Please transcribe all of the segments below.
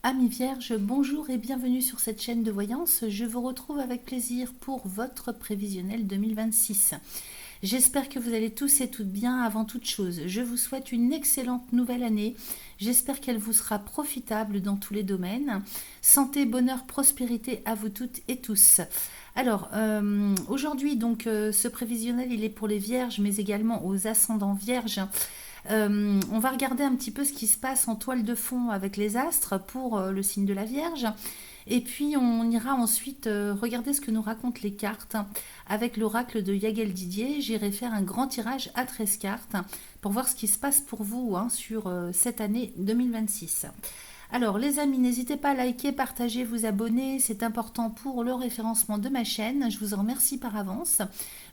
Amis vierges, bonjour et bienvenue sur cette chaîne de voyance. Je vous retrouve avec plaisir pour votre prévisionnel 2026. J'espère que vous allez tous et toutes bien avant toute chose. Je vous souhaite une excellente nouvelle année. J'espère qu'elle vous sera profitable dans tous les domaines. Santé, bonheur, prospérité à vous toutes et tous. Alors, aujourd'hui, donc, ce prévisionnel, il est pour les vierges, mais également aux ascendants vierges. On va regarder un petit peu ce qui se passe en toile de fond avec les astres pour le signe de la Vierge. Et puis on ira ensuite regarder ce que nous racontent les cartes avec l'oracle de Yagel Didier. J'irai faire un grand tirage à 13 cartes pour voir ce qui se passe pour vous sur cette année 2026. Alors les amis, n'hésitez pas à liker, partager, vous abonner, c'est important pour le référencement de ma chaîne, je vous en remercie par avance.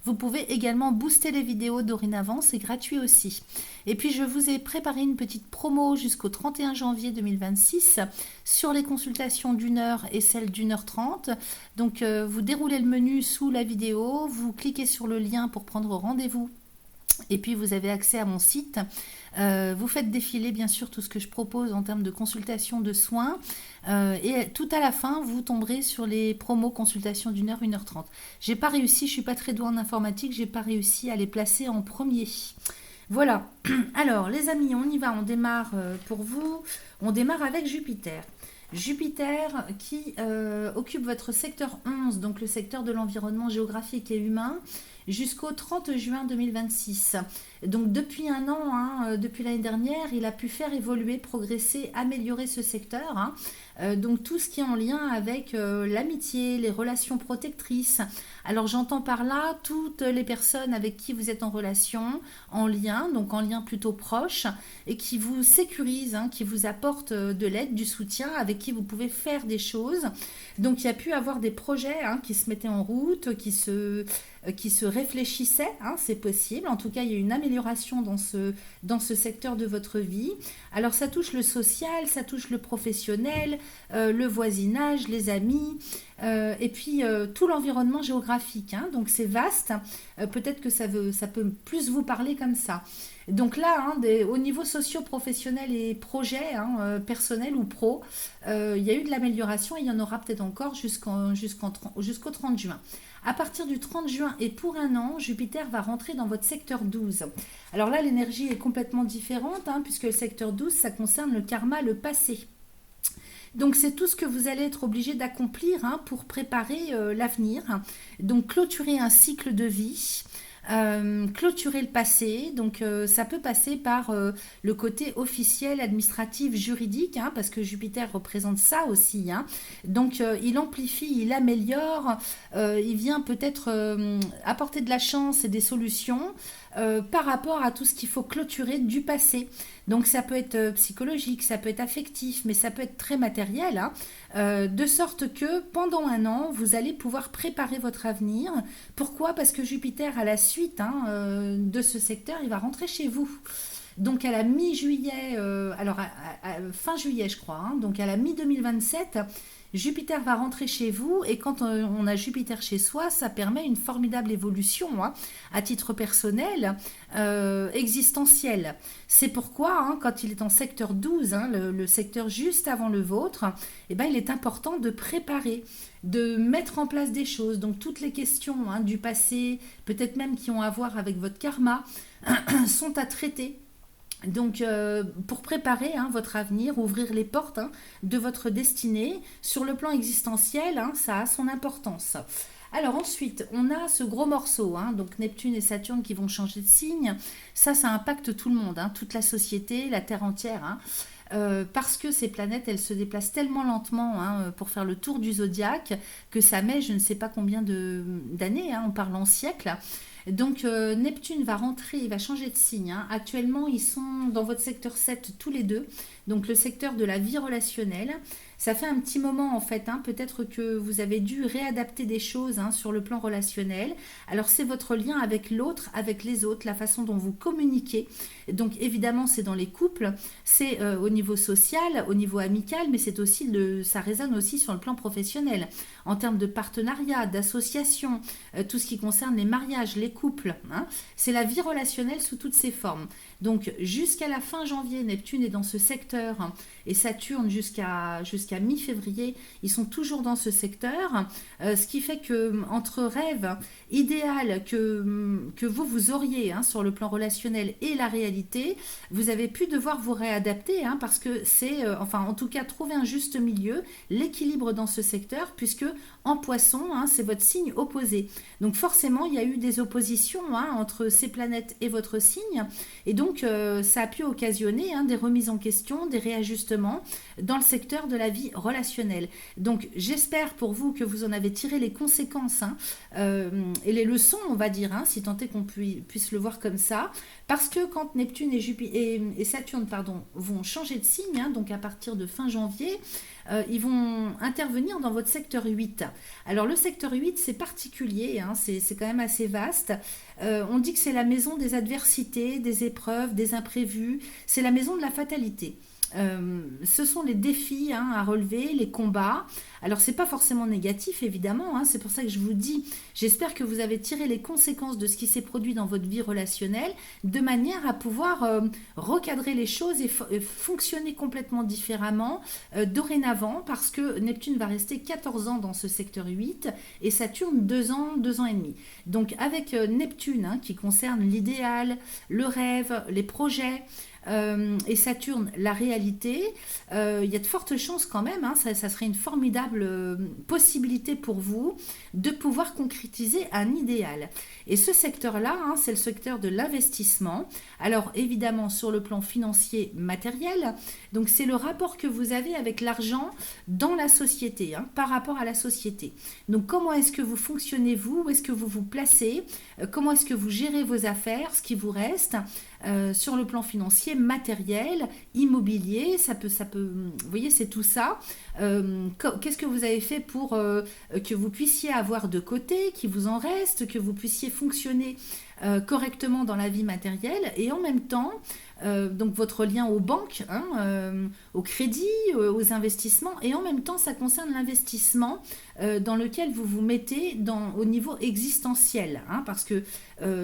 Vous pouvez également booster les vidéos dorénavant, c'est gratuit aussi. Et puis je vous ai préparé une petite promo jusqu'au 31 janvier 2026 sur les consultations d'1 heure et celles d'1 h 30. Donc vous déroulez le menu sous la vidéo, vous cliquez sur le lien pour prendre rendez-vous. Et puis vous avez accès à mon site. Vous faites défiler bien sûr tout ce que je propose en termes de consultation de soins. Et tout à la fin, vous tomberez sur les promos consultation d'1 heure, 1 h 30. J'ai pas réussi, je suis pas très douée en informatique, j'ai pas réussi à les placer en premier. Voilà. Alors les amis, on y va, on démarre pour vous. On démarre avec Jupiter. Jupiter qui occupe votre secteur 11, donc le secteur de l'environnement géographique et humain, jusqu'au 30 juin 2026. Donc depuis un an, depuis l'année dernière, il a pu faire évoluer, progresser, améliorer ce secteur. Donc tout ce qui est en lien avec l'amitié, les relations protectrices. Alors j'entends par là toutes les personnes avec qui vous êtes en relation, en lien, donc en lien plutôt proche, et qui vous sécurisent, qui vous apportent de l'aide, du soutien, avec qui vous pouvez faire des choses. Donc il y a pu avoir des projets qui se mettaient en route, qui se réfléchissaient, c'est possible. En tout cas, il y a une amélioration dans ce secteur de votre vie. Alors ça touche le social, ça touche le professionnel, le voisinage, les amis, et puis tout l'environnement géographique. Donc c'est vaste, peut-être que ça peut plus vous parler comme ça. Donc là, au niveau socio-professionnel et projet, personnel ou pro, il y a eu de l'amélioration et il y en aura peut-être encore jusqu'au 30 juin. À partir du 30 juin et pour un an, Jupiter va rentrer dans votre secteur 12. Alors là, l'énergie est complètement différente, puisque le secteur 12, ça concerne le karma, le passé. Donc c'est tout ce que vous allez être obligé d'accomplir pour préparer l'avenir. Donc clôturer un cycle de vie. Clôturer le passé, donc ça peut passer par le côté officiel, administratif, juridique, parce que Jupiter représente ça aussi. Donc il amplifie, il améliore, il vient peut-être apporter de la chance et des solutions par rapport à tout ce qu'il faut clôturer du passé. Donc ça peut être psychologique, ça peut être affectif, mais ça peut être très matériel, de sorte que pendant un an, vous allez pouvoir préparer votre avenir. Pourquoi? Parce que Jupiter, à la suite de ce secteur, il va rentrer chez vous. Donc à la mi-juillet, fin juillet je crois, donc à la mi-2027, Jupiter va rentrer chez vous et quand on a Jupiter chez soi, ça permet une formidable évolution à titre personnel, existentiel. C'est pourquoi quand il est en secteur 12, le secteur juste avant le vôtre, il est important de préparer, de mettre en place des choses. Donc toutes les questions du passé, peut-être même qui ont à voir avec votre karma, sont à traiter. Donc, pour préparer votre avenir, ouvrir les portes de votre destinée, sur le plan existentiel, ça a son importance. Alors ensuite, on a ce gros morceau, donc Neptune et Saturne qui vont changer de signe. Ça impacte tout le monde, toute la société, la Terre entière. Parce que ces planètes, elles se déplacent tellement lentement pour faire le tour du zodiaque que ça met je ne sais pas combien d'années, on parle en siècles. Donc Neptune va rentrer, il va changer de signe. Actuellement, ils sont dans votre secteur 7 tous les deux, donc le secteur de la vie relationnelle. Ça fait un petit moment en fait, peut-être que vous avez dû réadapter des choses sur le plan relationnel. Alors c'est votre lien avec l'autre, avec les autres, la façon dont vous communiquez. Donc évidemment c'est dans les couples, c'est au niveau social, au niveau amical, mais c'est aussi ça résonne aussi sur le plan professionnel, en termes de partenariat, d'association, tout ce qui concerne les mariages, les couples. C'est la vie relationnelle sous toutes ses formes. Donc jusqu'à la fin janvier, Neptune est dans ce secteur secteur et Saturne jusqu'à mi-février, ils sont toujours dans ce secteur, ce qui fait que entre rêve idéal que vous auriez sur le plan relationnel et la réalité, vous avez pu devoir vous réadapter parce que c'est, enfin en tout cas, trouver un juste milieu, l'équilibre dans ce secteur, puisque en poisson, c'est votre signe opposé. Donc forcément, il y a eu des oppositions entre ces planètes et votre signe, et donc ça a pu occasionner des remises en question, des réajustements dans le secteur de la vie relationnelle. Donc j'espère pour vous que vous en avez tiré les conséquences et les leçons, on va dire, si tant est qu'on puisse le voir comme ça, parce que quand Neptune et Saturne vont changer de signe, donc à partir de fin janvier, ils vont intervenir dans votre secteur 8. Alors le secteur 8, c'est particulier, c'est quand même assez vaste. On dit que c'est la maison des adversités, des épreuves, des imprévus, c'est la maison de la fatalité. Ce sont les défis à relever, les combats. Alors c'est pas forcément négatif évidemment, c'est pour ça que je vous dis, j'espère que vous avez tiré les conséquences de ce qui s'est produit dans votre vie relationnelle, de manière à pouvoir recadrer les choses et fonctionner complètement différemment dorénavant, parce que Neptune va rester 14 ans dans ce secteur 8 et Saturne 2 ans, 2 ans et demi. Donc avec Neptune qui concerne l'idéal, le rêve, les projets, et Saturne, la réalité, il y a de fortes chances quand même, ça serait une formidable possibilité pour vous de pouvoir concrétiser un idéal. Et ce secteur-là, c'est le secteur de l'investissement. Alors évidemment sur le plan financier matériel, donc c'est le rapport que vous avez avec l'argent dans la société, par rapport à la société. Donc comment est-ce que vous fonctionnez vous, où est-ce que vous vous placez, comment est-ce que vous gérez vos affaires, ce qui vous reste, sur le plan financier, matériel, immobilier, ça peut, vous voyez, c'est tout ça. Qu'est-ce que vous avez fait pour que vous puissiez avoir de côté, qu'il vous en reste, que vous puissiez fonctionner correctement dans la vie matérielle, et en même temps, donc votre lien aux banques, au crédit, aux investissements, et en même temps ça concerne l'investissement dans lequel vous vous mettez au niveau existentiel, parce que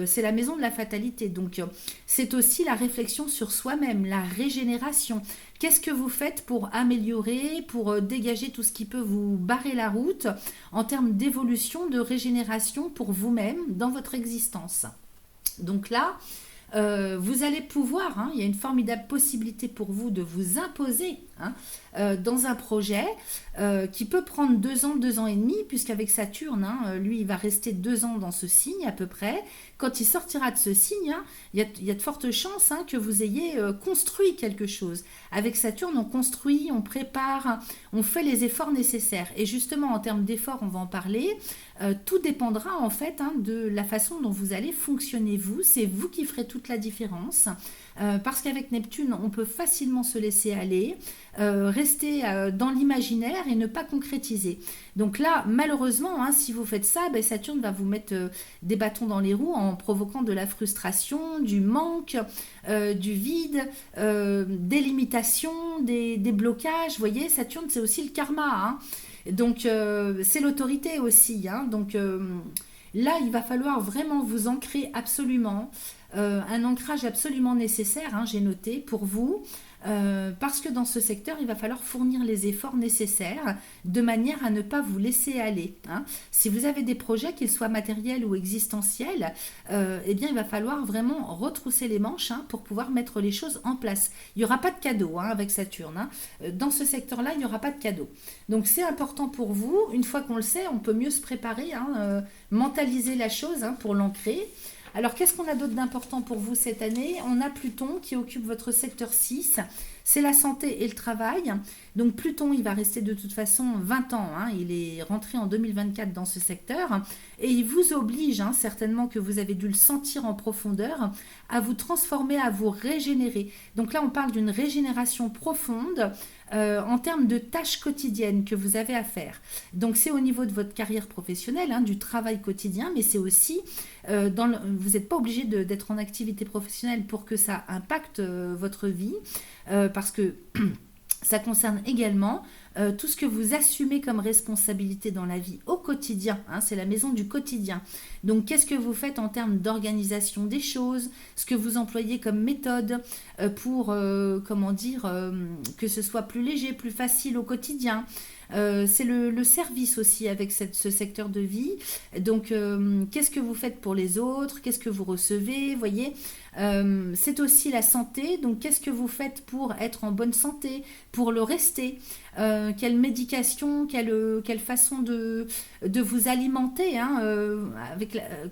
c'est la maison de la fatalité, donc c'est aussi la réflexion sur soi-même, la régénération. Qu'est-ce que vous faites pour améliorer, pour dégager tout ce qui peut vous barrer la route en termes d'évolution, de régénération pour vous-même dans votre existence? Donc là, vous allez pouvoir, il y a une formidable possibilité pour vous de vous imposer dans un projet qui peut prendre 2 ans, 2 ans et demi, puisqu'avec Saturne, lui, il va rester 2 ans dans ce signe à peu près. Quand il sortira de ce signe, il y a de fortes chances que vous ayez construit quelque chose. Avec Saturne, on construit, on prépare, on fait les efforts nécessaires. Et justement, en termes d'efforts, on va en parler. Tout dépendra en fait de la façon dont vous allez fonctionner vous. C'est vous qui ferez toute la différence. Parce qu'avec Neptune, on peut facilement se laisser aller, rester dans l'imaginaire et ne pas concrétiser. Donc là, malheureusement, si vous faites ça, Saturne va vous mettre des bâtons dans les roues en provoquant de la frustration, du manque, du vide, des limitations, des blocages. Vous voyez, Saturne, c'est aussi le karma. Donc, c'est l'autorité aussi. Donc, là, il va falloir vraiment vous ancrer absolument. Un ancrage absolument nécessaire, j'ai noté, pour vous, parce que dans ce secteur, il va falloir fournir les efforts nécessaires de manière à ne pas vous laisser aller. Si vous avez des projets, qu'ils soient matériels ou existentiels, eh bien, il va falloir vraiment retrousser les manches pour pouvoir mettre les choses en place. Il n'y aura pas de cadeau avec Saturne. Dans ce secteur-là, il n'y aura pas de cadeau. Donc, c'est important pour vous. Une fois qu'on le sait, on peut mieux se préparer, mentaliser la chose pour l'ancrer. Alors, qu'est-ce qu'on a d'autre d'important pour vous cette année? On a Pluton qui occupe votre secteur 6. C'est la santé et le travail. Donc, Pluton, il va rester de toute façon 20 ans. Il est rentré en 2024 dans ce secteur. Et il vous oblige, certainement que vous avez dû le sentir en profondeur, à vous transformer, à vous régénérer. Donc là, on parle d'une régénération profonde en termes de tâches quotidiennes que vous avez à faire. Donc, c'est au niveau de votre carrière professionnelle, du travail quotidien, mais c'est aussi, vous n'êtes pas obligé d'être en activité professionnelle pour que ça impacte votre vie, parce que ça concerne également tout ce que vous assumez comme responsabilité dans la vie au quotidien, hein, c'est la maison du quotidien. Donc qu'est-ce que vous faites en termes d'organisation des choses, ce que vous employez comme méthode pour, comment dire, que ce soit plus léger, plus facile au quotidien. C'est le service aussi avec ce secteur de vie. Donc, qu'est-ce que vous faites pour les autres? Qu'est-ce que vous recevez? Voyez, c'est aussi la santé. Donc, qu'est-ce que vous faites pour être en bonne santé, pour le rester? Quelle médication, quelle façon de vous alimenter, hein,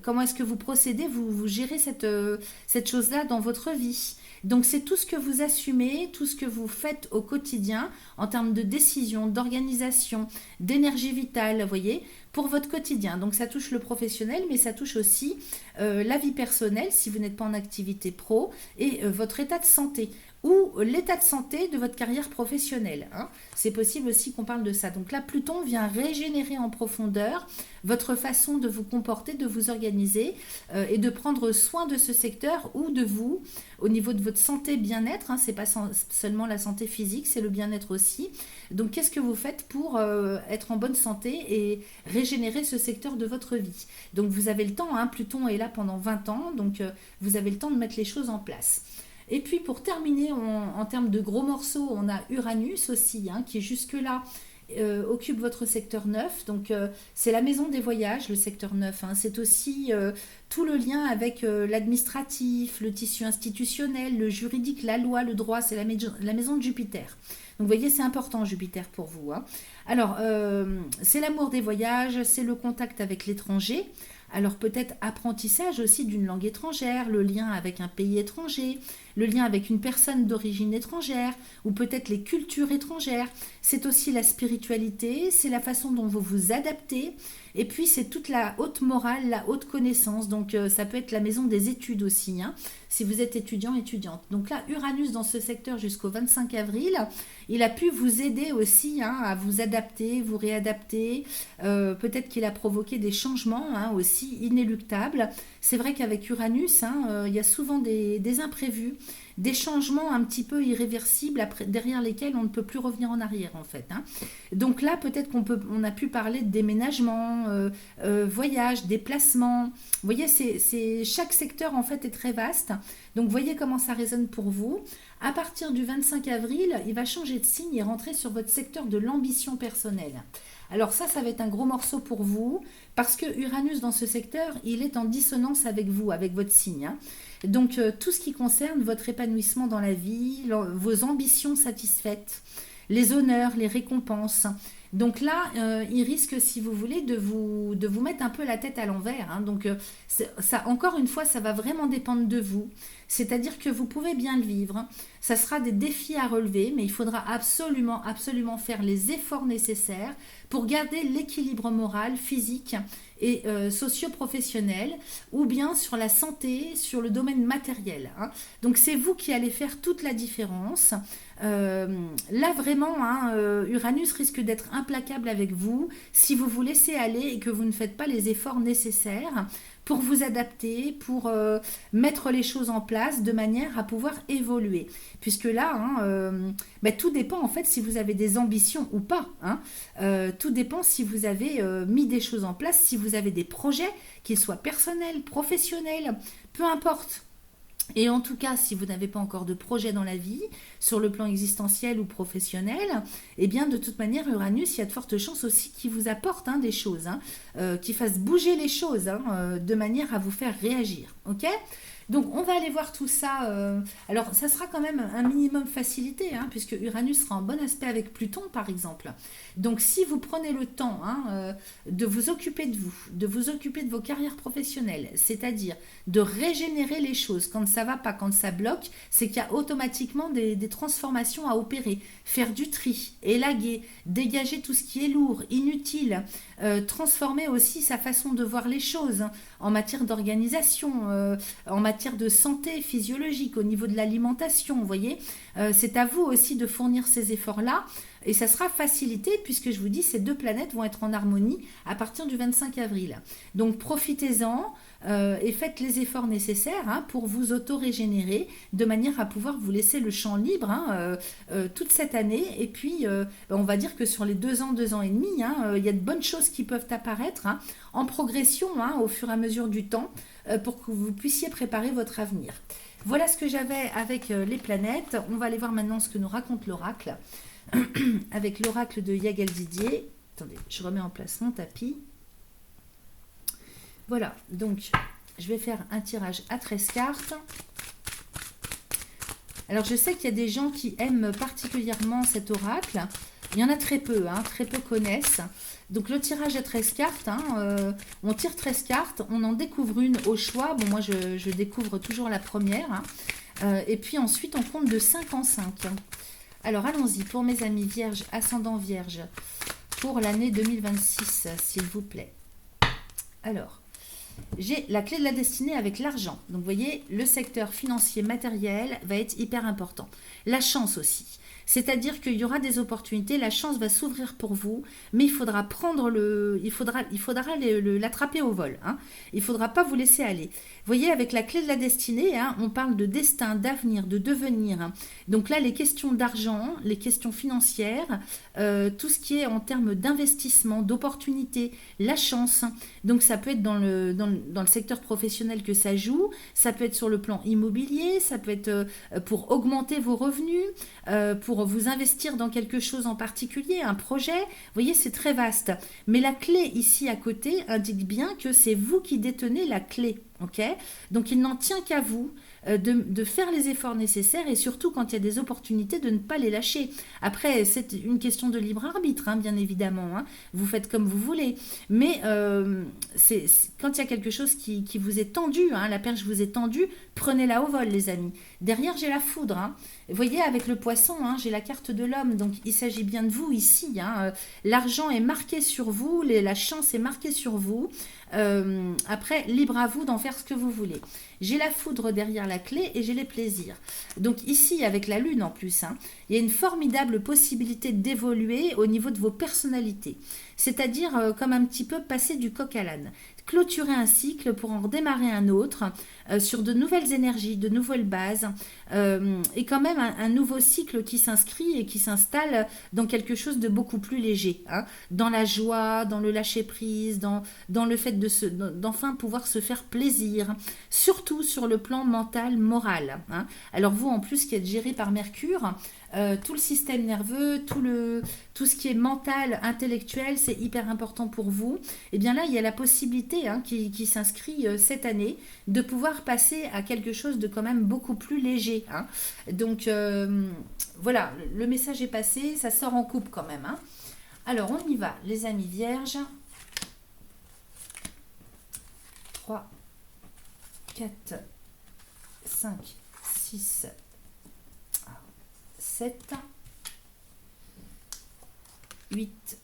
comment est-ce que vous procédez, vous gérez cette chose-là dans votre vie. Donc c'est tout ce que vous assumez, tout ce que vous faites au quotidien en termes de décision, d'organisation, d'énergie vitale, vous voyez, pour votre quotidien. Donc ça touche le professionnel, mais ça touche aussi la vie personnelle si vous n'êtes pas en activité pro et votre état de santé ou l'état de santé de votre carrière professionnelle, hein. C'est possible aussi qu'on parle de ça. Donc là, Pluton vient régénérer en profondeur votre façon de vous comporter, de vous organiser et de prendre soin de ce secteur ou de vous au niveau de votre santé bien-être, hein. C'est pas seulement la santé physique, c'est le bien-être aussi. Donc qu'est-ce que vous faites pour être en bonne santé et régénérer ce secteur de votre vie? Donc vous avez le temps, hein, Pluton est là pendant 20 ans, donc vous avez le temps de mettre les choses en place. Et puis pour terminer, en termes de gros morceaux, on a Uranus aussi, hein, qui jusque-là occupe votre secteur 9. Donc c'est la maison des voyages, le secteur 9, hein. C'est aussi tout le lien avec l'administratif, le tissu institutionnel, le juridique, la loi, le droit, c'est la maison de Jupiter. Donc vous voyez, c'est important Jupiter pour vous, hein. Alors, c'est l'amour des voyages, c'est le contact avec l'étranger. Alors peut-être apprentissage aussi d'une langue étrangère, le lien avec un pays étranger, le lien avec une personne d'origine étrangère, ou peut-être les cultures étrangères. C'est aussi la spiritualité, c'est la façon dont vous vous adaptez, et puis c'est toute la haute morale, la haute connaissance. Donc ça peut être la maison des études aussi, hein, si vous êtes étudiant, étudiante. Donc là, Uranus dans ce secteur jusqu'au 25 avril, il a pu vous aider aussi, hein, à vous adapter, vous réadapter. Peut-être qu'il a provoqué des changements, hein, aussi inéluctables. C'est vrai qu'avec Uranus, hein, il y a souvent des imprévus, des changements un petit peu irréversibles derrière lesquels on ne peut plus revenir en arrière en fait, hein. Donc là, peut-être on a pu parler de déménagement, voyage, déplacement. Vous voyez, chaque secteur en fait est très vaste. Donc voyez comment ça résonne pour vous. À partir du 25 avril, il va changer de signe et rentrer sur votre secteur de l'ambition personnelle. Alors ça va être un gros morceau pour vous, parce que Uranus dans ce secteur, il est en dissonance avec vous, avec votre signe, hein. Donc tout ce qui concerne votre épanouissement dans la vie, vos ambitions satisfaites, les honneurs, les récompenses. Donc là, il risque, si vous voulez, de vous mettre un peu la tête à l'envers, hein. Donc ça, encore une fois, ça va vraiment dépendre de vous. C'est-à-dire que vous pouvez bien le vivre, hein. Ça sera des défis à relever, mais il faudra absolument, absolument faire les efforts nécessaires pour garder l'équilibre moral, physique et socio-professionnel, ou bien sur la santé, sur le domaine matériel, hein. Donc c'est vous qui allez faire toute la différence. Là vraiment, hein, Uranus risque d'être implacable avec vous si vous vous laissez aller et que vous ne faites pas les efforts nécessaires pour vous adapter, pour mettre les choses en place de manière à pouvoir évoluer. Puisque là, hein, tout dépend en fait si vous avez des ambitions ou pas, hein. Tout dépend si vous avez mis des choses en place, si vous avez des projets, qu'ils soient personnels, professionnels, peu importe. Et en tout cas, si vous n'avez pas encore de projet dans la vie, sur le plan existentiel ou professionnel, eh bien de toute manière, Uranus, il y a de fortes chances aussi qu'il vous apporte, hein, des choses, hein, qu'il fasse bouger les choses, hein, de manière à vous faire réagir. Ok ? Donc on va aller voir tout ça. Alors ça sera quand même un minimum facilité, hein, puisque Uranus sera en bon aspect avec Pluton par exemple. Donc si vous prenez le temps, hein, de vous occuper de vous, de vous occuper de vos carrières professionnelles, c'est-à-dire de régénérer les choses quand ça va pas, quand ça bloque, c'est qu'il y a automatiquement des transformations à opérer. Faire du tri, élaguer, dégager tout ce qui est lourd, inutile, transformer aussi sa façon de voir les choses, hein, en matière d'organisation, en matière matière de santé physiologique, au niveau de l'alimentation, vous voyez. C'est à vous aussi de fournir ces efforts-là. Et ça sera facilité puisque je vous dis, ces deux planètes vont être en harmonie à partir du 25 avril. Donc profitez-en et faites les efforts nécessaires pour vous auto-régénérer de manière à pouvoir vous laisser le champ libre toute cette année. Et puis, on va dire que sur les 2 ans et demi, il y a de bonnes choses qui peuvent apparaître en progression au fur et à mesure du temps pour que vous puissiez préparer votre avenir. Voilà ce que j'avais avec les planètes. On va aller voir maintenant ce que nous raconte l'oracle. Avec l'oracle de Yagal Didier. Attendez, je remets en place mon tapis. Voilà, donc je vais faire un tirage à 13 cartes. Alors je sais qu'il y a des gens qui aiment particulièrement cet oracle. Il y en a très peu connaissent. Donc le tirage à 13 cartes, on tire 13 cartes, on en découvre une au choix. Bon, moi je découvre toujours la première. Et puis ensuite on compte de 5 en 5. Alors allons-y pour mes amis vierges, ascendant vierge, pour l'année 2026, s'il vous plaît. Alors, j'ai la clé de la destinée avec l'argent. Donc vous voyez, le secteur financier matériel va être hyper important. La chance aussi. C'est-à-dire qu'il y aura des opportunités, la chance va s'ouvrir pour vous, mais il faudra l'attraper au vol. Il ne faudra pas vous laisser aller. Vous voyez, avec la clé de la destinée, on parle de destin, d'avenir, de devenir. Donc là, les questions d'argent, les questions financières, tout ce qui est en termes d'investissement, d'opportunités, la chance. Donc ça peut être dans le secteur professionnel que ça joue, ça peut être sur le plan immobilier, ça peut être pour augmenter vos revenus, pour vous investir dans quelque chose en particulier, un projet. Vous voyez, c'est très vaste. Mais la clé ici à côté indique bien que c'est vous qui détenez la clé. Okay, donc il n'en tient qu'à vous de faire les efforts nécessaires et surtout quand il y a des opportunités de ne pas les lâcher. Après, c'est une question de libre arbitre, bien évidemment. Vous faites comme vous voulez. Mais quand il y a quelque chose qui vous est tendu, la perche vous est tendue, prenez-la au vol, les amis. Derrière, j'ai la foudre. Vous voyez, avec le poisson, j'ai la carte de l'homme. Donc, il s'agit bien de vous ici. L'argent est marqué sur vous, la chance est marquée sur vous. Après, libre à vous d'en faire ce que vous voulez. J'ai la foudre derrière la clé et j'ai les plaisirs. Donc ici, avec la lune en plus, il y a une formidable possibilité d'évoluer au niveau de vos personnalités. C'est-à-dire comme un petit peu passer du coq à l'âne. Clôturer un cycle pour en redémarrer un autre sur de nouvelles énergies, de nouvelles bases et quand même un nouveau cycle qui s'inscrit et qui s'installe dans quelque chose de beaucoup plus léger, dans la joie, dans le lâcher-prise, dans le fait d'enfin pouvoir se faire plaisir, surtout sur le plan mental, moral. Alors vous en plus qui êtes géré par Mercure, tout le système nerveux, tout ce qui est mental, intellectuel, c'est hyper important pour vous. Et bien là, il y a la possibilité qui s'inscrit cette année de pouvoir passer à quelque chose de quand même beaucoup plus léger. Donc voilà, le message est passé, ça sort en coupe quand même. Alors on y va, les amis vierges. 3, 4, 5, 6, 7, 8,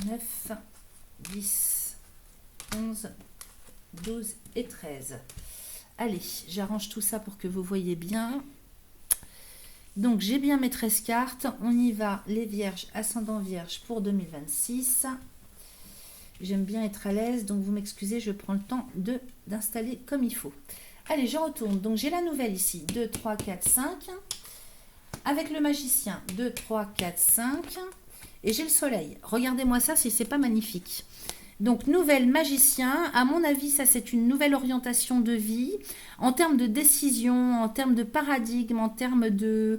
9, 10, 11, 12 et 13. Allez, j'arrange tout ça pour que vous voyez bien. Donc, j'ai bien mes 13 cartes. On y va, les vierges, ascendant vierge pour 2026. J'aime bien être à l'aise, donc vous m'excusez, je prends le temps d'installer comme il faut. Allez, je retourne. Donc, j'ai la nouvelle ici. 2, 3, 4, 5. Avec le magicien, 2, 3, 4, 5. Et j'ai le soleil. Regardez-moi ça si c'est pas magnifique. Donc, nouvelle magicien. À mon avis, ça, c'est une nouvelle orientation de vie. En termes de décision, en termes de paradigme, en termes de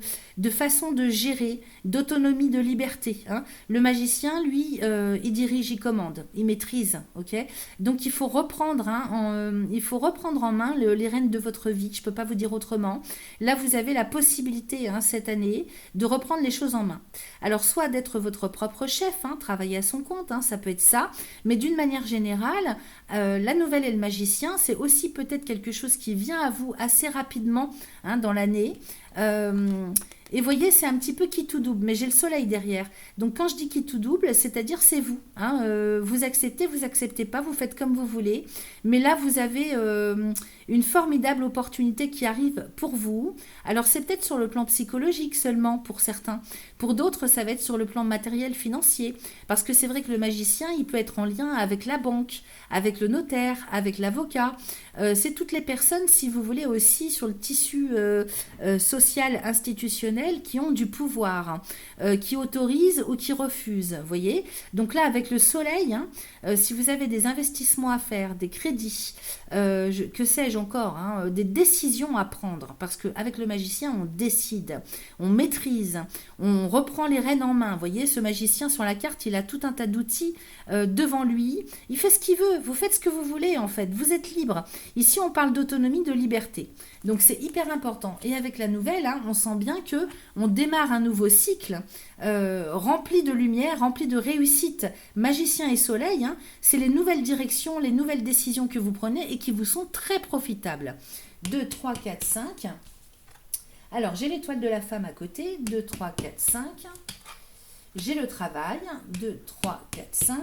façon de gérer, d'autonomie, de liberté. Le magicien, lui, il dirige, il commande, il maîtrise. Okay, donc, il faut reprendre en main les rênes de votre vie. Je ne peux pas vous dire autrement. Là, vous avez la possibilité, cette année, de reprendre les choses en main. Alors, soit d'être votre propre chef, travailler à son compte, ça peut être ça. Mais d'une manière générale, la nouvelle et le magicien, c'est aussi peut-être quelque chose qui vient à vous assez rapidement dans l'année. Et vous voyez, c'est un petit peu qui tout double, mais j'ai le soleil derrière. Donc quand je dis qui tout double, c'est-à-dire c'est vous. Hein, vous acceptez pas, vous faites comme vous voulez. Mais là, vous avez une formidable opportunité qui arrive pour vous. Alors c'est peut-être sur le plan psychologique seulement pour certains. Pour d'autres, ça va être sur le plan matériel, financier. Parce que c'est vrai que le magicien, il peut être en lien avec la banque, avec le notaire, avec l'avocat. C'est toutes les personnes, si vous voulez, aussi sur le tissu social, institutionnel, qui ont du pouvoir, hein, qui autorisent ou qui refusent. Vous voyez. Donc là, avec le soleil, hein, si vous avez des investissements à faire, des crédits, que sais-je encore, hein, des décisions à prendre, parce qu'avec le magicien, on décide, on maîtrise, on reprend les rênes en main. Vous voyez, ce magicien sur la carte, il a tout un tas d'outils devant lui. Il fait ce qu'il veut. Vous faites ce que vous voulez, en fait. Vous êtes libre. Ici, on parle d'autonomie, de liberté. Donc, c'est hyper important. Et avec la nouvelle, hein, on sent bien que on démarre un nouveau cycle rempli de lumière, rempli de réussite. Magicien et soleil, hein, c'est les nouvelles directions, les nouvelles décisions que vous prenez et qui vous sont très profitables. 2, 3, 4, 5. Alors, j'ai l'étoile de la femme à côté. 2, 3, 4, 5. J'ai le travail. 2, 3, 4, 5.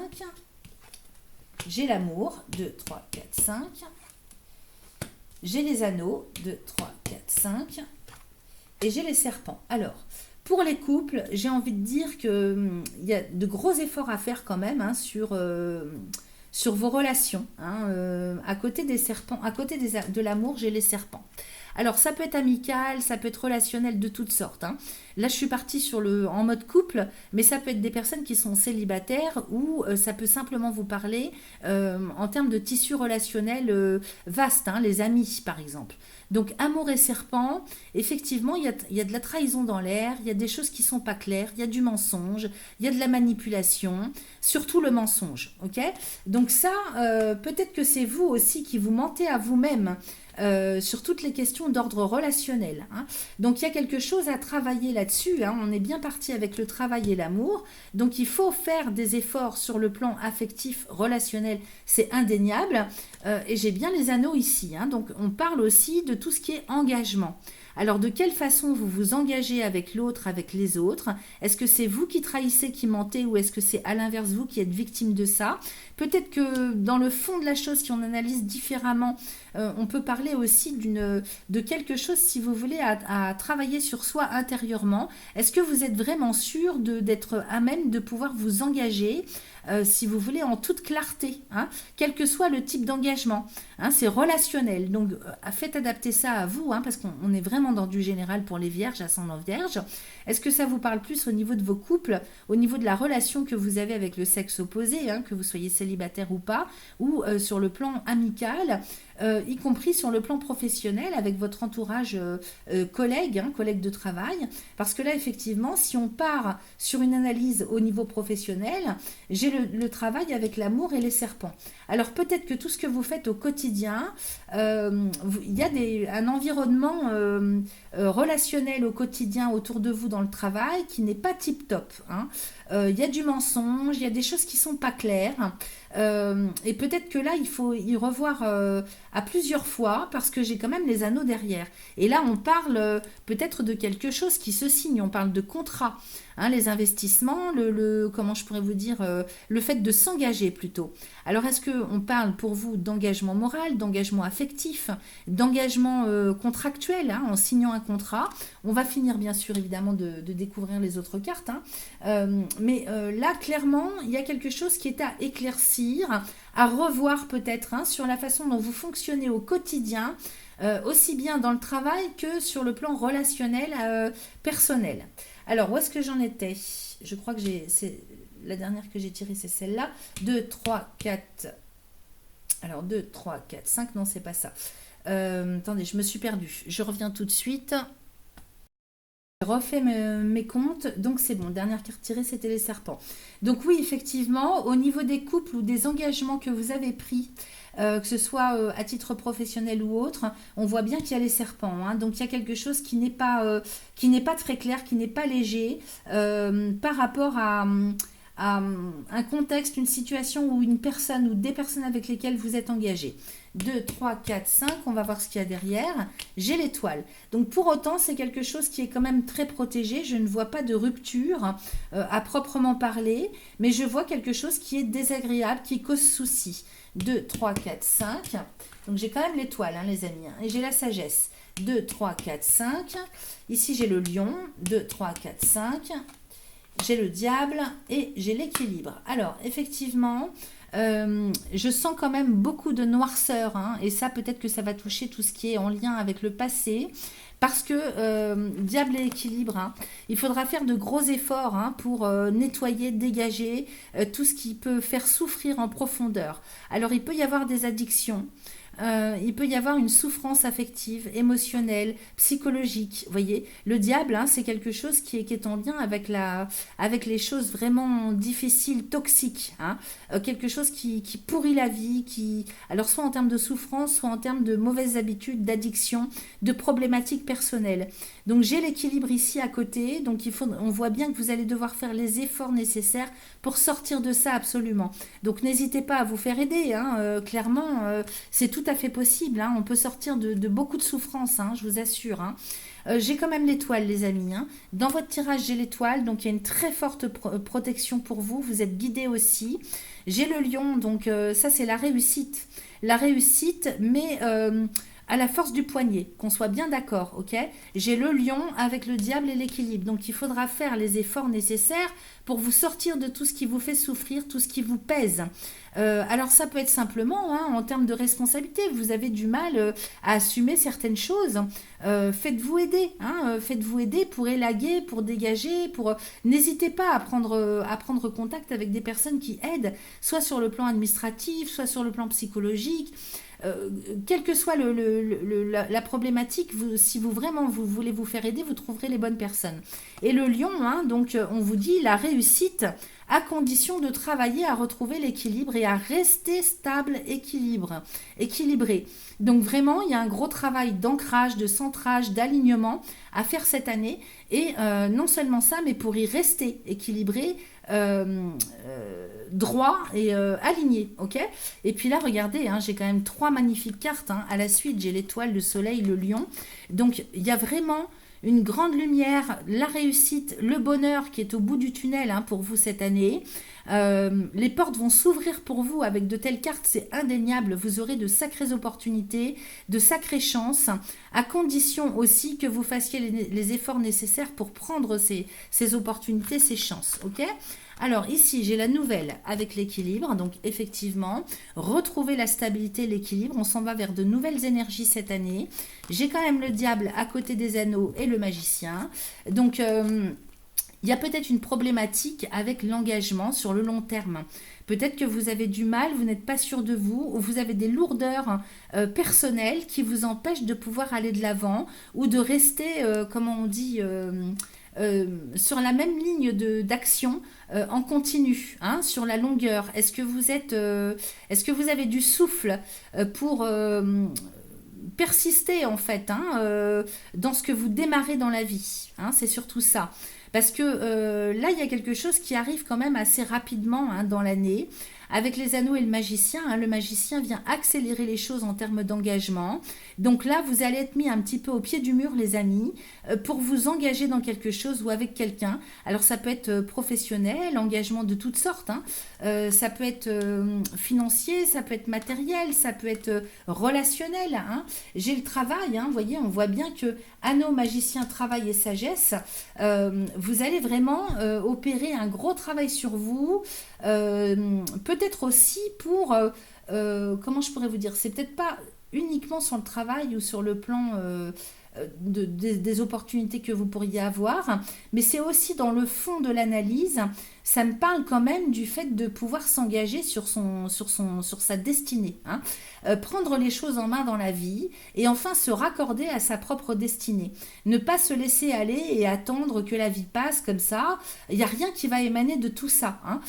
J'ai l'amour. 2, 3, 4, 5. J'ai les anneaux. 2, 3, 4, 5. Et j'ai les serpents. Alors, pour les couples, j'ai envie de dire qu'il y a de gros efforts à faire quand même, hein, sur vos relations. Hein, à côté des serpents, à côté de l'amour, j'ai les serpents. Alors, ça peut être amical, ça peut être relationnel de toutes sortes. Hein. Là, je suis partie en mode couple, mais ça peut être des personnes qui sont célibataires ou ça peut simplement vous parler en termes de tissu relationnel vaste, hein, les amis, par exemple. Donc, amour et serpent, effectivement, il y a de la trahison dans l'air, il y a des choses qui sont pas claires, il y a du mensonge, il y a de la manipulation, surtout le mensonge. Ok. Donc ça, peut-être que c'est vous aussi qui vous mentez à vous-même sur toutes les questions d'ordre relationnel. Hein. Donc il y a quelque chose à travailler là-dessus. Hein. On est bien parti avec le travail et l'amour. Donc il faut faire des efforts sur le plan affectif, relationnel, c'est indéniable. Et j'ai bien les anneaux ici. Hein. Donc on parle aussi de tout ce qui est engagement. Alors de quelle façon vous vous engagez avec l'autre, avec les autres? Est-ce que c'est vous qui trahissez, qui mentez, ou est-ce que c'est à l'inverse vous qui êtes victime de ça? Peut-être que dans le fond de la chose, si on analyse différemment, on peut parler aussi de quelque chose, si vous voulez, à travailler sur soi intérieurement. Est-ce que vous êtes vraiment sûr d'être à même de pouvoir vous engager, si vous voulez, en toute clarté, hein, quel que soit le type d'engagement, hein, c'est relationnel. Donc, faites adapter ça à vous, hein, parce qu'on est vraiment dans du général pour les vierges, ascendant vierge. Est-ce que ça vous parle plus au niveau de vos couples, au niveau de la relation que vous avez avec le sexe opposé, hein, que vous soyez célibataire ou pas, ou sur le plan amical, y compris sur le plan professionnel avec votre entourage collègue, hein, collègue de travail, parce que là effectivement si on part sur une analyse au niveau professionnel, j'ai le travail avec l'amour et les serpents. Alors peut-être que tout ce que vous faites au quotidien, il y a un environnement relationnel au quotidien autour de vous dans le travail qui n'est pas tip-top. Hein. Il y a du mensonge, il y a des choses qui sont pas claires. Et peut-être que là, il faut y revoir à plusieurs fois parce que j'ai quand même les anneaux derrière. Et là, on parle peut-être de quelque chose qui se signe, on parle de contrat. Hein, les investissements, comment je pourrais vous dire, le fait de s'engager plutôt. Alors, est-ce qu'on parle pour vous d'engagement moral, d'engagement affectif, d'engagement contractuel, hein, en signant un contrat? On va finir, bien sûr, évidemment, de découvrir les autres cartes. Hein. Mais là, clairement, il y a quelque chose qui est à éclaircir, à revoir peut-être, hein, sur la façon dont vous fonctionnez au quotidien, aussi bien dans le travail que sur le plan relationnel, personnel. Alors, où est-ce que j'en étais? Je crois que c'est la dernière que j'ai tirée, c'est celle-là. 2, 3, 4. Alors, 2, 3, 4, 5. Non, c'est pas ça. Attendez, je me suis perdue. Je reviens tout de suite. Je refais mes comptes. Donc, c'est bon. Dernière carte tirée, c'était les serpents. Donc, oui, effectivement, au niveau des couples ou des engagements que vous avez pris, que ce soit à titre professionnel ou autre, on voit bien qu'il y a les serpents. Hein. Donc il y a quelque chose qui n'est pas très clair, qui n'est pas léger par rapport à un contexte, une situation ou une personne ou des personnes avec lesquelles vous êtes engagé. 2, 3, 4, 5, on va voir ce qu'il y a derrière. J'ai l'étoile. Donc pour autant, c'est quelque chose qui est quand même très protégé. Je ne vois pas de rupture à proprement parler, mais je vois quelque chose qui est désagréable, qui cause souci. 2, 3, 4, 5. Donc j'ai quand même l'étoile, hein, les amis. Hein, et j'ai la sagesse. 2, 3, 4, 5. Ici, j'ai le lion. 2, 3, 4, 5. J'ai le diable et j'ai l'équilibre. Alors, effectivement, je sens quand même beaucoup de noirceur. Hein, et ça, peut-être que ça va toucher tout ce qui est en lien avec le passé. Parce que diable et équilibre, hein, il faudra faire de gros efforts hein, pour nettoyer, dégager tout ce qui peut faire souffrir en profondeur. Alors, il peut y avoir des addictions. Il peut y avoir une souffrance affective, émotionnelle, psychologique. Vous voyez, le diable, hein, c'est quelque chose qui est en lien avec les choses vraiment difficiles, toxiques. Hein. Quelque chose qui pourrit la vie, alors soit en termes de souffrance, soit en termes de mauvaises habitudes, d'addiction, de problématiques personnelles. Donc j'ai l'équilibre ici à côté. Donc on voit bien que vous allez devoir faire les efforts nécessaires pour sortir de ça absolument. Donc n'hésitez pas à vous faire aider. Hein, clairement, c'est tout à fait possible. Hein. On peut sortir de beaucoup de souffrances, hein, je vous assure. Hein. J'ai quand même l'étoile, les amis. Hein. Dans votre tirage, j'ai l'étoile, donc il y a une très forte protection pour vous. Vous êtes guidés aussi. J'ai le lion, donc ça c'est la réussite. La réussite, mais à la force du poignet, qu'on soit bien d'accord, ok? J'ai le lion avec le diable et l'équilibre. Donc il faudra faire les efforts nécessaires pour vous sortir de tout ce qui vous fait souffrir, tout ce qui vous pèse. Alors ça peut être simplement hein, en termes de responsabilité. Vous avez du mal à assumer certaines choses. Faites-vous aider. Hein, faites-vous aider pour élaguer, pour dégager. N'hésitez pas à prendre contact avec des personnes qui aident, soit sur le plan administratif, soit sur le plan psychologique. Quelle que soit la problématique, si vous vraiment vous voulez vous faire aider, vous trouverez les bonnes personnes. Et le lion, hein, donc on vous dit la réussite à condition de travailler à retrouver l'équilibre et à rester stable, équilibré. Donc vraiment, il y a un gros travail d'ancrage, de centrage, d'alignement à faire cette année. Et non seulement ça, mais pour y rester équilibré, droit et aligné, ok. Et puis là, regardez, hein, j'ai quand même 3 magnifiques cartes. Hein. À la suite, j'ai l'étoile, le soleil, le lion. Donc, il y a vraiment une grande lumière, la réussite, le bonheur qui est au bout du tunnel hein, pour vous cette année. Les portes vont s'ouvrir pour vous avec de telles cartes, c'est indéniable. Vous aurez de sacrées opportunités, de sacrées chances, à condition aussi que vous fassiez les efforts nécessaires pour prendre ces opportunités, ces chances. Ok ? Alors ici, j'ai la nouvelle avec l'équilibre. Donc effectivement, retrouver la stabilité, l'équilibre. On s'en va vers de nouvelles énergies cette année. J'ai quand même le diable à côté des anneaux et le magicien. Donc il y a peut-être une problématique avec l'engagement sur le long terme. Peut-être que vous avez du mal, vous n'êtes pas sûr de vous, ou vous avez des lourdeurs personnelles qui vous empêchent de pouvoir aller de l'avant ou de rester, comment on dit, sur la même ligne d'action en continu, hein, sur la longueur. Est-ce que vous avez du souffle pour persister en fait hein, dans ce que vous démarrez dans la vie, hein, c'est surtout ça. Parce que là, il y a quelque chose qui arrive quand même assez rapidement hein, dans l'année. Avec les anneaux et le magicien vient accélérer les choses en termes d'engagement. Donc là, vous allez être mis un petit peu au pied du mur, les amis, pour vous engager dans quelque chose ou avec quelqu'un. Alors ça peut être professionnel, engagement de toutes sortes. Hein. Ça peut être financier, ça peut être matériel, ça peut être relationnel. Hein. J'ai le travail, hein, vous voyez, on voit bien que anneau, magicien, travail et sagesse, vous allez vraiment opérer un gros travail sur vous. Peut-être aussi pour, comment je pourrais vous dire, c'est peut-être pas uniquement sur le travail ou sur le plan des opportunités que vous pourriez avoir, mais c'est aussi dans le fond de l'analyse. Ça me parle quand même du fait de pouvoir s'engager sur sa destinée. Hein. Prendre les choses en main dans la vie et enfin se raccorder à sa propre destinée. Ne pas se laisser aller et attendre que la vie passe comme ça. Il n'y a rien qui va émaner de tout ça. Hein.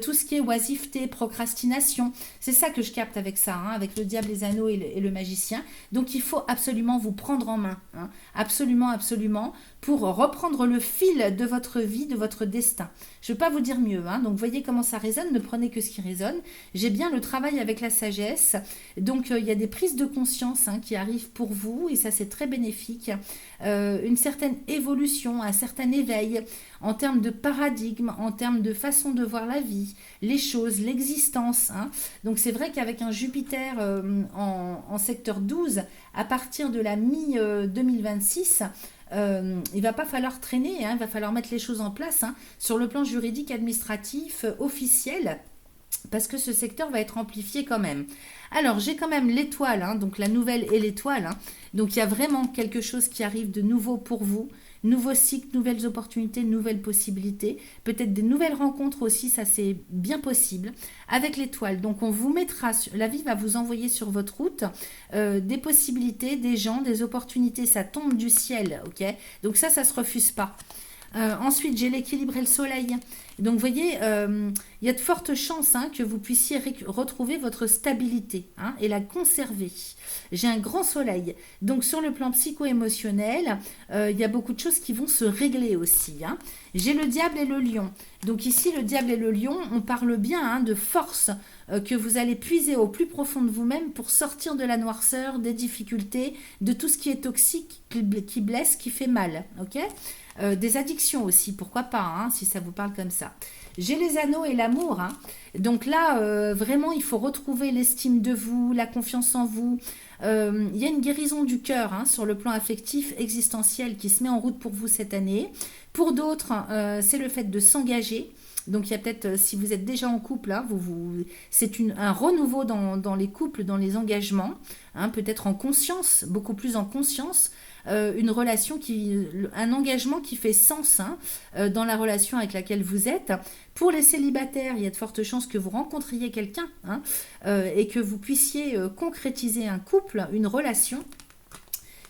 Tout ce qui est oisiveté, procrastination, c'est ça que je capte avec ça, hein, avec le diable, les anneaux et le magicien. Donc il faut absolument vous prendre en main. Hein. Absolument, absolument. pour reprendre le fil de votre vie, de votre destin. Je ne vais pas vous dire mieux, hein. Donc voyez comment ça résonne, ne prenez que ce qui résonne. J'ai bien le travail avec la sagesse, donc il y a des prises de conscience, hein, qui arrivent pour vous, et ça c'est très bénéfique. Une certaine évolution, un certain éveil en termes de paradigme, en termes de façon de voir la vie, les choses, l'existence, hein. Donc c'est vrai qu'avec un Jupiter en secteur 12, à partir de la mi-2026, il va pas falloir traîner, hein, il va falloir mettre les choses en place, hein, sur le plan juridique, administratif, officiel, parce que ce secteur va être amplifié quand même. Alors, j'ai quand même l'étoile, hein, donc la nouvelle et l'étoile. Hein. Donc, il y a vraiment quelque chose qui arrive de nouveau pour vous. Nouveau cycle, nouvelles opportunités, nouvelles possibilités. Peut-être des nouvelles rencontres aussi, ça c'est bien possible. Avec l'étoile, donc on vous mettra, la vie va vous envoyer sur votre route des possibilités, des gens, des opportunités. Ça tombe du ciel, ok? Donc ça se refuse pas. Ensuite, j'ai l'équilibre et le soleil. Donc, vous voyez, il y a de fortes chances, hein, que vous puissiez retrouver votre stabilité, hein, et la conserver. J'ai un grand soleil. Donc, sur le plan psycho-émotionnel, il y a beaucoup de choses qui vont se régler aussi, hein. J'ai le diable et le lion. Donc, ici, le diable et le lion, on parle bien, hein, de force que vous allez puiser au plus profond de vous-même pour sortir de la noirceur, des difficultés, de tout ce qui est toxique, qui blesse, qui fait mal, ok? Des addictions aussi, pourquoi pas, hein, si ça vous parle comme ça. J'ai les anneaux et l'amour, hein. Donc là, vraiment, il faut retrouver l'estime de vous, la confiance en vous. Il y a une guérison du cœur, hein, sur le plan affectif, existentiel, qui se met en route pour vous cette année. Pour d'autres, c'est le fait de s'engager. Donc il y a peut-être, si vous êtes déjà en couple, hein, c'est un renouveau dans les couples, dans les engagements, hein, peut-être en conscience, beaucoup plus en conscience. Une relation un engagement qui fait sens, hein, dans la relation avec laquelle vous êtes. Pour les célibataires, il y a de fortes chances que vous rencontriez quelqu'un, hein, et que vous puissiez concrétiser un couple, une relation.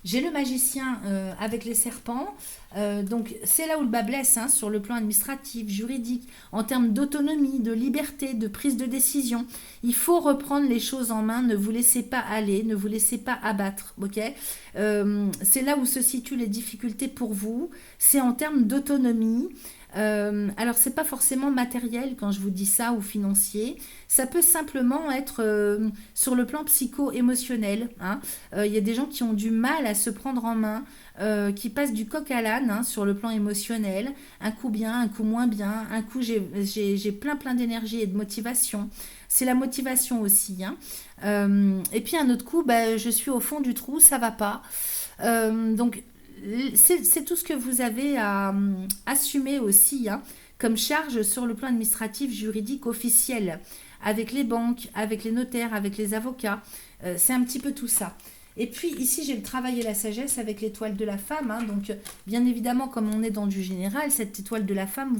J'ai le magicien avec les serpents. Donc c'est là où le bas blesse, hein, sur le plan administratif, juridique, en termes d'autonomie, de liberté, de prise de décision. Il faut reprendre les choses en main, ne vous laissez pas aller, ne vous laissez pas abattre, ok? C'est là où se situent les difficultés pour vous, c'est en termes d'autonomie. Alors c'est pas forcément matériel quand je vous dis ça, ou financier, ça peut simplement être sur le plan psycho-émotionnel, hein. Il y a des gens qui ont du mal à se prendre en main, qui passent du coq à l'âne, hein, sur le plan émotionnel, un coup bien, un coup moins bien, un coup j'ai plein d'énergie et de motivation, c'est la motivation aussi, hein. Et puis un autre coup, bah, je suis au fond du trou, ça va pas. Donc c'est tout ce que vous avez à assumer aussi, hein, comme charge sur le plan administratif, juridique, officiel, avec les banques, avec les notaires, avec les avocats. C'est un petit peu tout ça. Et puis ici, j'ai le travail et la sagesse avec l'étoile de la femme, hein. Donc bien évidemment, comme on est dans du général, cette étoile de la femme,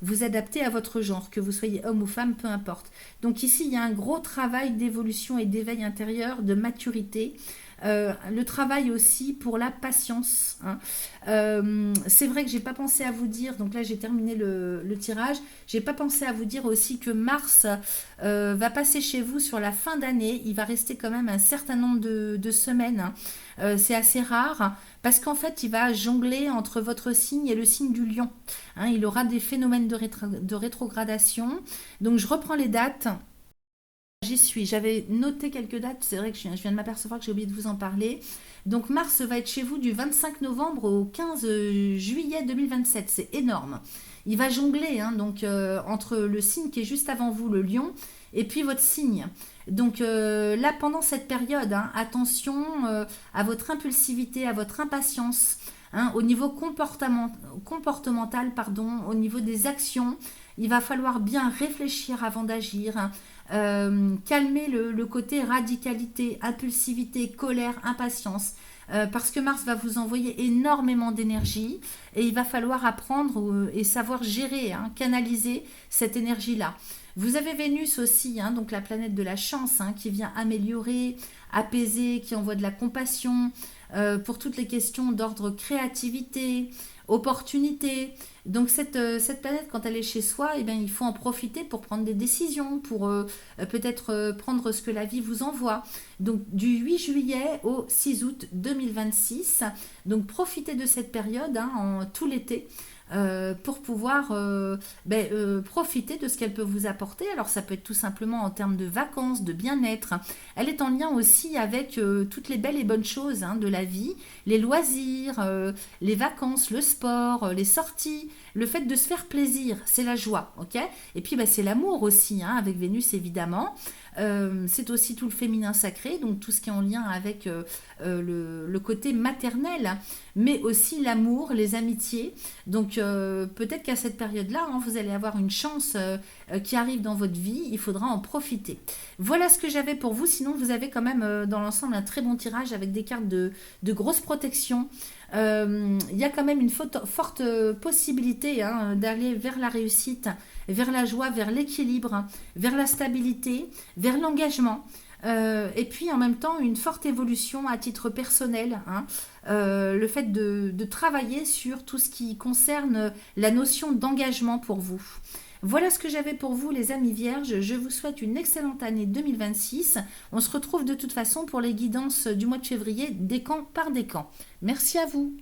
vous adaptez à votre genre, que vous soyez homme ou femme, peu importe. Donc ici, il y a un gros travail d'évolution et d'éveil intérieur, de maturité. Le travail aussi pour la patience, hein. C'est vrai que j'ai pas pensé à vous dire, donc là j'ai terminé le tirage, j'ai pas pensé à vous dire aussi que Mars va passer chez vous sur la fin d'année. Il va rester quand même un certain nombre de semaines, hein. C'est assez rare parce qu'en fait il va jongler entre votre signe et le signe du lion, hein. Il aura des phénomènes de rétrogradation. Donc je reprends les dates. J'y suis, j'avais noté quelques dates, c'est vrai que je viens de m'apercevoir que j'ai oublié de vous en parler. Donc Mars va être chez vous du 25 novembre au 15 juillet 2027, c'est énorme. Il va jongler, hein, donc entre le signe qui est juste avant vous, le lion, et puis votre signe. Donc là, pendant cette période, hein, attention à votre impulsivité, à votre impatience, hein, au niveau comportemental, pardon, au niveau des actions. Il va falloir bien réfléchir avant d'agir, hein. Calmer le côté radicalité, impulsivité, colère, impatience, parce que Mars va vous envoyer énormément d'énergie et il va falloir apprendre et savoir gérer, hein, canaliser cette énergie-là. Vous avez Vénus aussi, hein, donc la planète de la chance, hein, qui vient améliorer, apaiser, qui envoie de la compassion. pour toutes les questions d'ordre créativité, opportunité. Donc cette planète, quand elle est chez soi, eh bien, il faut en profiter pour prendre des décisions, pour peut-être prendre ce que la vie vous envoie. Donc du 8 juillet au 6 août 2026. Donc profitez de cette période en tout l'été. Pour pouvoir profiter de ce qu'elle peut vous apporter. Alors ça peut être tout simplement en termes de vacances, de bien-être. Elle est en lien aussi avec toutes les belles et bonnes choses de la vie, les loisirs, les vacances, le sport, les sorties, le fait de se faire plaisir, c'est la joie, ok. Et puis c'est l'amour aussi, avec Vénus évidemment. C'est aussi tout le féminin sacré, donc tout ce qui est en lien avec le côté maternel, mais aussi l'amour, les amitiés. Donc peut-être qu'à cette période-là, vous allez avoir une chance qui arrive dans votre vie, il faudra en profiter. Voilà ce que j'avais pour vous, sinon vous avez quand même dans l'ensemble un très bon tirage avec des cartes de grosse protection. Il y a quand même une forte possibilité d'aller vers la réussite, vers la joie, vers l'équilibre, vers la stabilité, vers l'engagement. Et puis en même temps une forte évolution à titre personnel, le fait de travailler sur tout ce qui concerne la notion d'engagement pour vous. Voilà ce que j'avais pour vous les amis vierges, je vous souhaite une excellente année 2026. On se retrouve de toute façon pour les guidances du mois de février, décan par décan. Merci à vous.